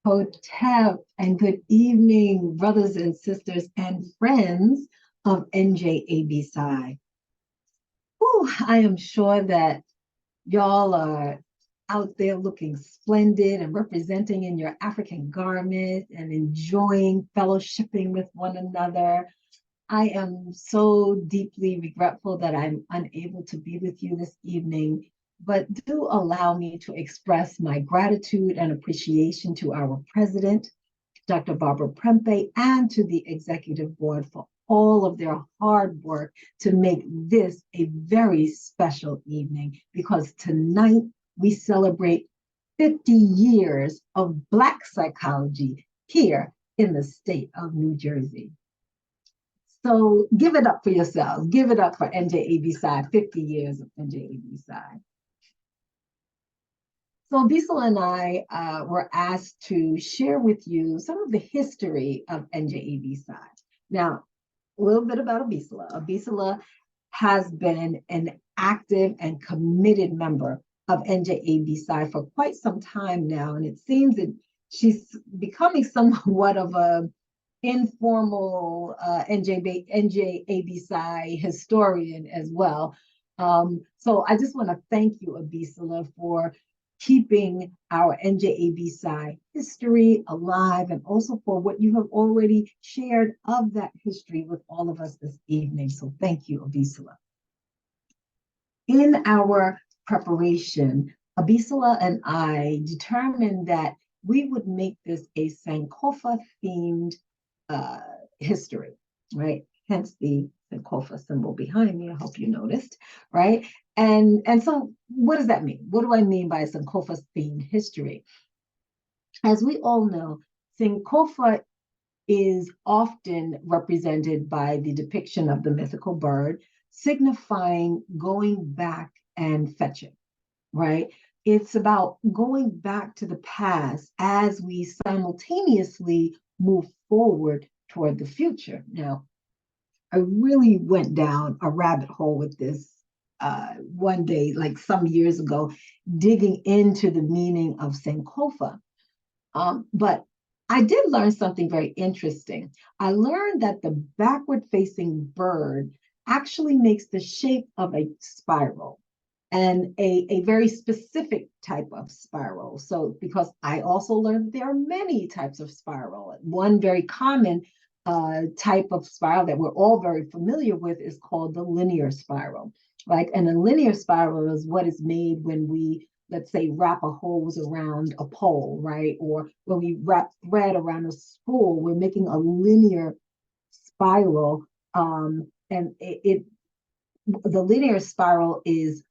Hotep, and good evening, brothers and sisters and friends of NJABPsi. I am sure that y'all are out there looking splendid and representing in your African garment and enjoying fellowshipping with one another. I am so deeply regretful that I'm unable to be with you this evening, but do allow me to express my gratitude and appreciation to our president, Dr. Barbara Prempe, and to the executive board for all of their hard work to make this a very special evening, because tonight we celebrate 50 years of Black psychology here in the state of New Jersey. So give it up for yourselves. Give it up for NJABPsi, 50 years of NJABPsi. So Bisla and I were asked to share with you some of the history of NJABPsi. Now, a little bit about Bisla. Bisla has been an active and committed member of NJABPsi for quite some time now, and it seems that she's becoming somewhat of a informal NJABPsi historian as well. So I just want to thank you, Abisala, for keeping our NJABPsi history alive, and also for what you have already shared of that history with all of us this evening. So thank you, Abisala. In our preparation, Abisala and I determined that we would make this a Sankofa themed history, right? Hence the Sankofa symbol behind me. I hope you noticed, right? And so what does that mean? What do I mean by a Sankofa themed history? As we all know, Sankofa is often represented by the depiction of the mythical bird, signifying going back and fetching, right? It's about going back to the past as we simultaneously move forward toward the future. Now, I really went down a rabbit hole with this one day, like some years ago, digging into the meaning of Sankofa. But I did learn something very interesting. I learned that the backward-facing bird actually makes the shape of a spiral, and a very specific type of spiral. So, because I also learned there are many types of spiral. One very common type of spiral that we're all very familiar with is called the linear spiral, right? And a linear spiral is what is made when we, let's say, wrap a hose around a pole, right? Or when we wrap thread around a spool, we're making a linear spiral. And the linear spiral is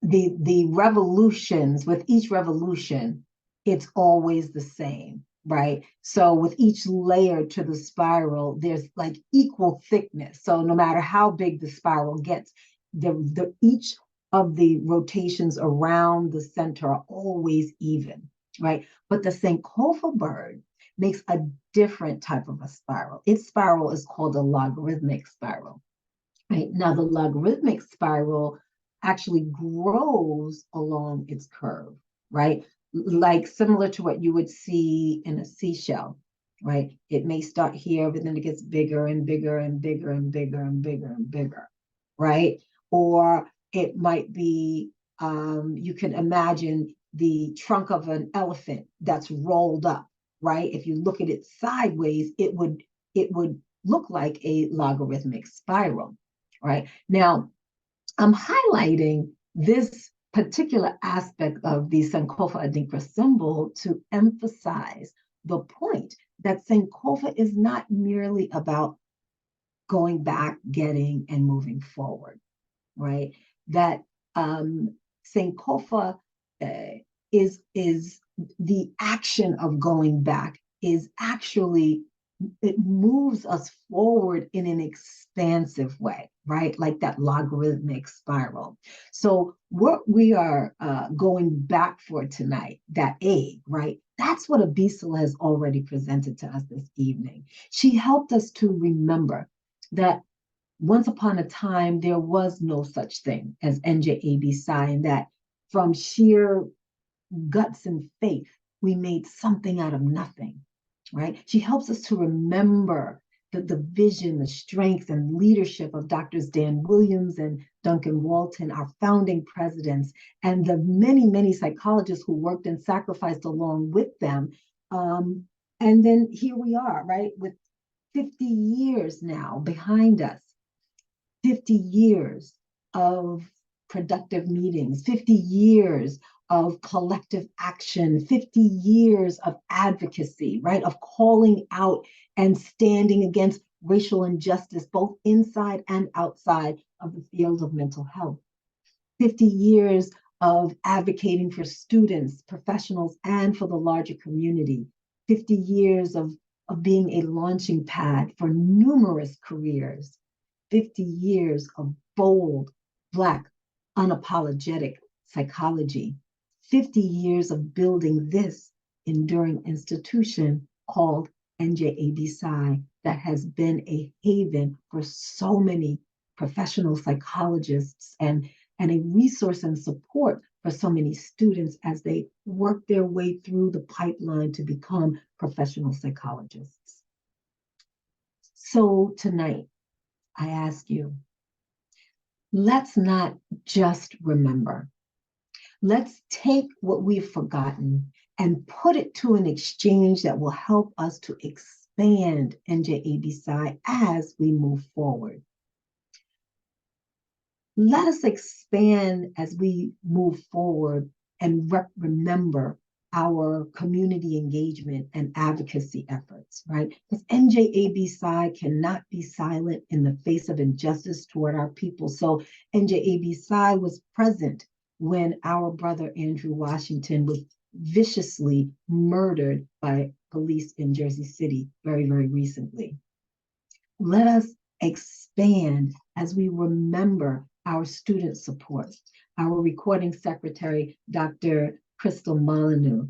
the revolutions. With each revolution, it's always the same, right? So with each layer to the spiral, there's like equal thickness. So no matter how big the spiral gets, each of the rotations around the center are always even, right? But the Sankofa bird makes a different type of a spiral. Its spiral is called a logarithmic spiral, right? Now, the logarithmic spiral actually grows along its curve, right? Like similar to what you would see in a seashell, right? It may start here, but then it gets bigger and bigger and bigger and bigger and bigger and bigger, right? Or it might be, you can imagine the trunk of an elephant that's rolled up, right? If you look at it sideways, it would look like a logarithmic spiral, right? Now, I'm highlighting this particular aspect of the Sankofa Adinkra symbol to emphasize the point that Sankofa is not merely about going back, getting, and moving forward, right? That Sankofa is the action of going back is actually, it moves us forward in an expansive way, right? Like that logarithmic spiral. So what we are going back for tonight, that A, right? That's what Abisala has already presented to us this evening. She helped us to remember that once upon a time, there was no such thing as NJABPsi, and that from sheer guts and faith, we made something out of nothing, right? She helps us to remember the vision, the strength, and leadership of Doctors Dan Williams and Duncan Walton, our founding presidents, and the many, many psychologists who worked and sacrificed along with them. And then here we are, right, with 50 years now behind us, 50 years of productive meetings, 50 years of collective action, 50 years of advocacy, right? Of calling out and standing against racial injustice, both inside and outside of the field of mental health. 50 years of advocating for students, professionals, and for the larger community. 50 years of being a launching pad for numerous careers. 50 years of bold, Black, unapologetic psychology. 50 years of building this enduring institution called NJABPsi that has been a haven for so many professional psychologists and a resource and support for so many students as they work their way through the pipeline to become professional psychologists. So tonight, I ask you, let's not just remember. Let's take what we've forgotten and put it to an exchange that will help us to expand NJABPsi as we move forward. Let us expand as we move forward and remember our community engagement and advocacy efforts, right? Because NJABPsi cannot be silent in the face of injustice toward our people. So NJABPsi was present when our brother Andrew Washington was viciously murdered by police in Jersey City very, very recently. Let us expand as we remember our student support. Our recording secretary, Dr. Crystal Molyneux,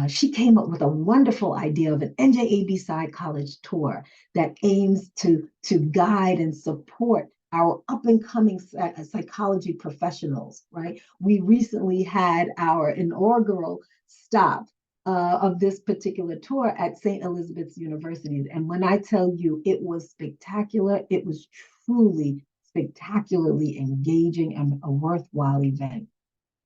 she came up with a wonderful idea of an NJABPsi college tour that aims to guide and support our up-and-coming psychology professionals, right? We recently had our inaugural stop of this particular tour at St. Elizabeth's University. And when I tell you it was spectacular, it was truly spectacularly engaging and a worthwhile event.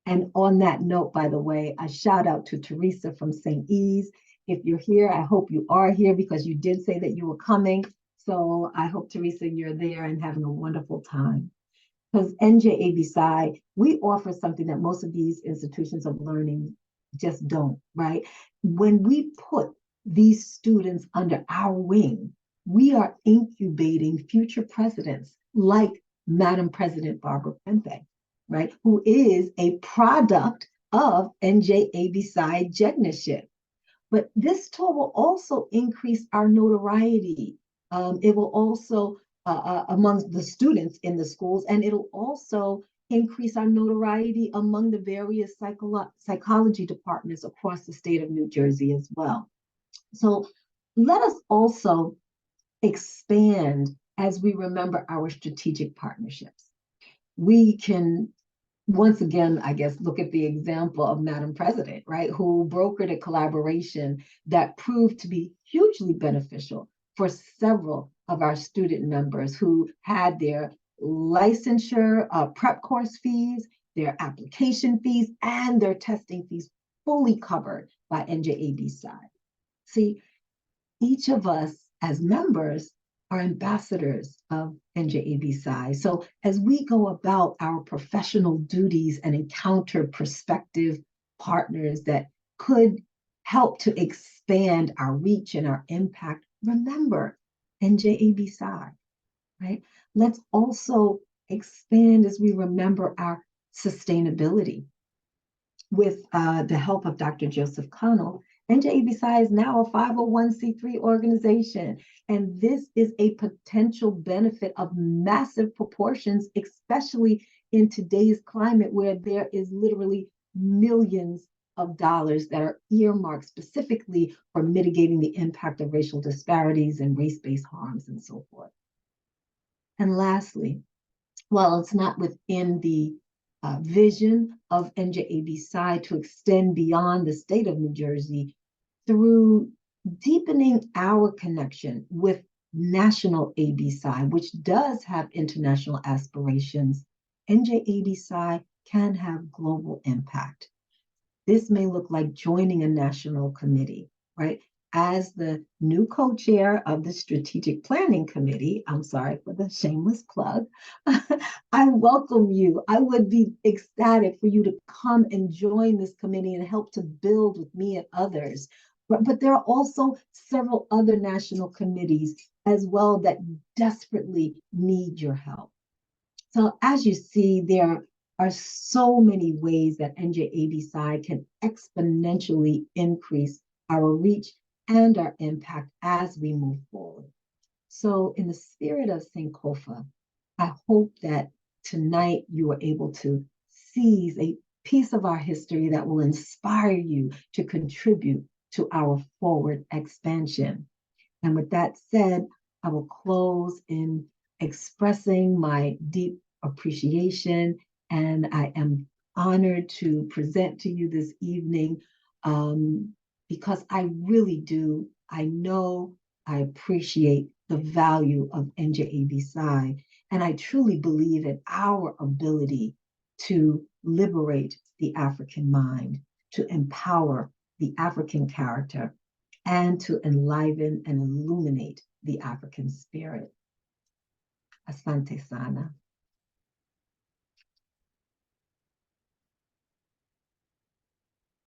And on that note, by the way, a shout out to Teresa from St. E's. If you're here, I hope you are here because you did say that you were coming. So I hope, Teresa, you're there and having a wonderful time. Because NJABPsi, we offer something that most of these institutions of learning just don't, right? When we put these students under our wing, we are incubating future presidents like Madam President Barbara Prempeh, right? Who is a product of NJABPsi JEDNAship. But this tool will also increase our notoriety. It will also, among the students in the schools, and it'll also increase our notoriety among the various psychology departments across the state of New Jersey as well. So let us also expand as we remember our strategic partnerships. We can, once again, I guess, look at the example of Madam President, right, who brokered a collaboration that proved to be hugely beneficial for several of our student members who had their licensure prep course fees, their application fees, and their testing fees fully covered by NJABPsi. See, each of us as members are ambassadors of NJABPsi. So as we go about our professional duties and encounter prospective partners that could help to expand our reach and our impact, remember NJABPsi, right? Let's also expand as we remember our sustainability. With the help of Dr. Joseph Connell, NJABPsi is now a 501c3 organization, and this is a potential benefit of massive proportions, especially in today's climate where there is literally millions of dollars that are earmarked specifically for mitigating the impact of racial disparities and race-based harms and so forth. And lastly, while it's not within the vision of NJABPsi to extend beyond the state of New Jersey through deepening our connection with national ABPsi, which does have international aspirations. NJABPsi can have global impact. This may look like joining a national committee, right? As the new co-chair of the Strategic Planning Committee, I'm sorry for the shameless plug, I welcome you. I would be ecstatic for you to come and join this committee and help to build with me and others. But there are also several other national committees as well that desperately need your help. So as you see, there are so many ways that NJABPsi can exponentially increase our reach and our impact as we move forward. So in the spirit of Sankofa, I hope that tonight you are able to seize a piece of our history that will inspire you to contribute to our forward expansion. And with that said, I will close in expressing my deep appreciation, and I am honored to present to you this evening because I really do. I know I appreciate the value of NJABPsi, and I truly believe in our ability to liberate the African mind, to empower the African character, and to enliven and illuminate the African spirit. Asante Sana.